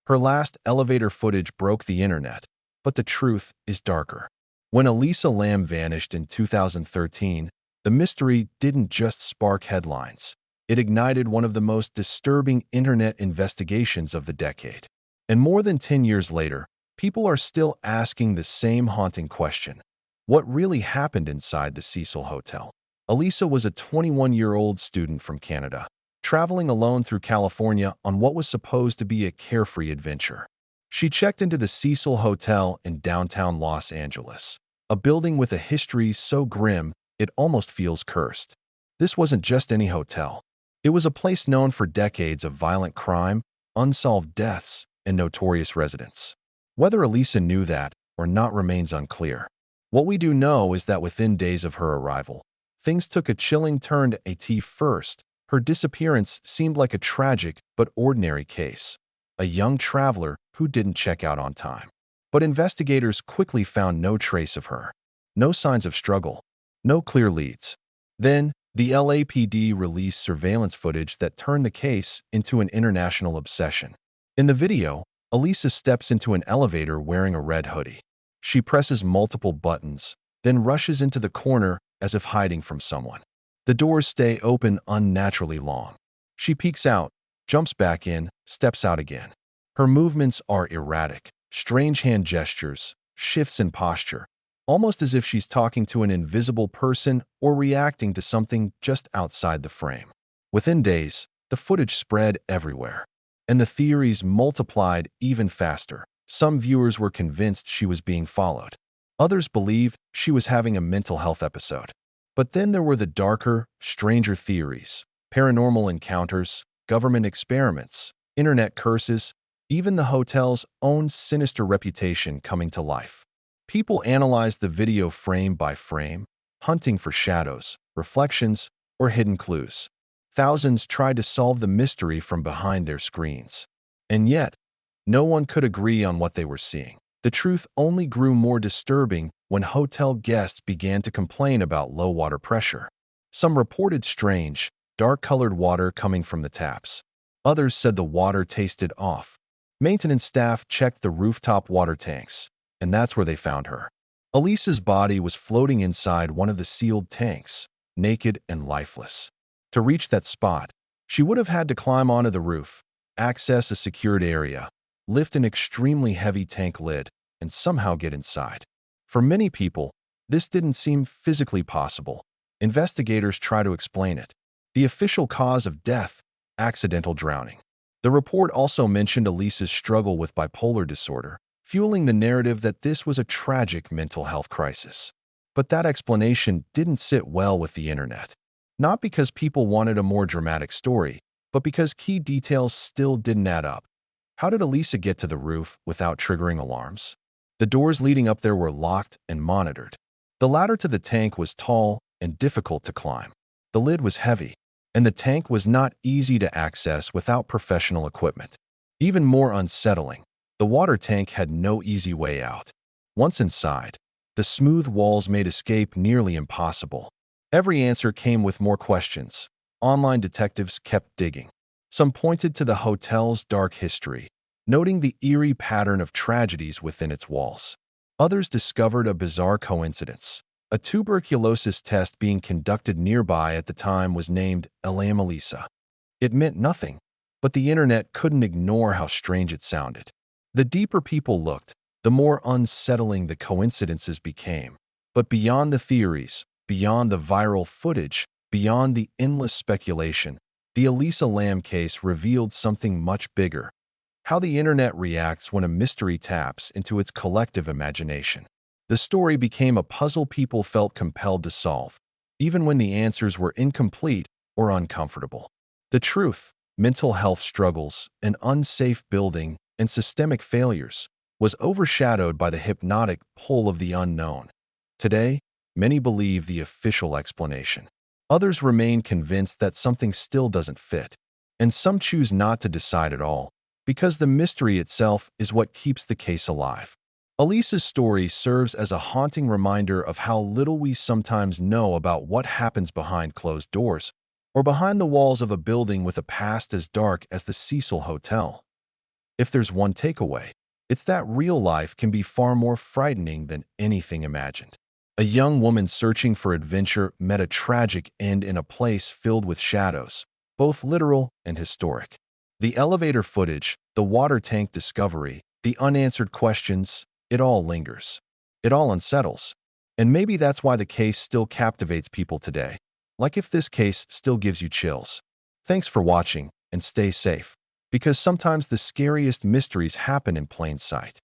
Her last elevator footage broke the internet, but the truth is darker. When Elisa Lam vanished in 2013, the mystery didn't just spark headlines. It ignited one of the most disturbing internet investigations of the decade. And more than 10 years later, people are still asking the same haunting question. What really happened inside the Cecil Hotel? Elisa was a 21-year-old student from Canada, traveling alone through California on what was supposed to be a carefree adventure. She checked into the Cecil Hotel in downtown Los Angeles, a building with a history so grim it almost feels cursed. This wasn't just any hotel. It was a place known for decades of violent crime, unsolved deaths, and notorious residents. Whether Elisa knew that or not remains unclear. What we do know is that within days of her arrival, things took a chilling turn. First, her disappearance seemed like a tragic but ordinary case. A young traveler who didn't check out on time. But investigators quickly found no trace of her. No signs of struggle. No clear leads. Then, the LAPD released surveillance footage that turned the case into an international obsession. In the video, Elisa steps into an elevator wearing a red hoodie. She presses multiple buttons, then rushes into the corner as if hiding from someone. The doors stay open unnaturally long. She peeks out, jumps back in, steps out again. Her movements are erratic, strange hand gestures, shifts in posture, almost as if she's talking to an invisible person or reacting to something just outside the frame. Within days, the footage spread everywhere, and the theories multiplied even faster. Some viewers were convinced she was being followed. Others believed she was having a mental health episode. But then there were the darker, stranger theories, paranormal encounters, government experiments, internet curses, even the hotel's own sinister reputation coming to life. People analyzed the video frame by frame, hunting for shadows, reflections, or hidden clues. Thousands tried to solve the mystery from behind their screens. And yet, no one could agree on what they were seeing. The truth only grew more disturbing when hotel guests began to complain about low water pressure. Some reported strange, dark-colored water coming from the taps. Others said the water tasted off. Maintenance staff checked the rooftop water tanks, and that's where they found her. Elisa's body was floating inside one of the sealed tanks, naked and lifeless. To reach that spot, she would have had to climb onto the roof, access a secured area, lift an extremely heavy tank lid, and somehow get inside. For many people, this didn't seem physically possible. Investigators try to explain it. The official cause of death, accidental drowning. The report also mentioned Elisa's struggle with bipolar disorder, fueling the narrative that this was a tragic mental health crisis. But that explanation didn't sit well with the internet. Not because people wanted a more dramatic story, but because key details still didn't add up. How did Elisa get to the roof without triggering alarms? The doors leading up there were locked and monitored. The ladder to the tank was tall and difficult to climb. The lid was heavy, and the tank was not easy to access without professional equipment. Even more unsettling, the water tank had no easy way out. Once inside, the smooth walls made escape nearly impossible. Every answer came with more questions. Online detectives kept digging. Some pointed to the hotel's dark history, noting the eerie pattern of tragedies within its walls. Others discovered a bizarre coincidence. A tuberculosis test being conducted nearby at the time was named Elisa. It meant nothing, but the internet couldn't ignore how strange it sounded. The deeper people looked, the more unsettling the coincidences became. But beyond the theories, beyond the viral footage, beyond the endless speculation, the Elisa Lam case revealed something much bigger: how the internet reacts when a mystery taps into its collective imagination. The story became a puzzle people felt compelled to solve, even when the answers were incomplete or uncomfortable. The truth, mental health struggles, an unsafe building, and systemic failures, was overshadowed by the hypnotic pull of the unknown. Today, many believe the official explanation. Others remain convinced that something still doesn't fit, and some choose not to decide at all, because the mystery itself is what keeps the case alive. Elisa's story serves as a haunting reminder of how little we sometimes know about what happens behind closed doors, or behind the walls of a building with a past as dark as the Cecil Hotel. If there's one takeaway, it's that real life can be far more frightening than anything imagined. A young woman searching for adventure met a tragic end in a place filled with shadows, both literal and historic. The elevator footage, the water tank discovery, the unanswered questions, it all lingers. It all unsettles. And maybe that's why the case still captivates people today. Like if this case still gives you chills. Thanks for watching, and stay safe. Because sometimes the scariest mysteries happen in plain sight.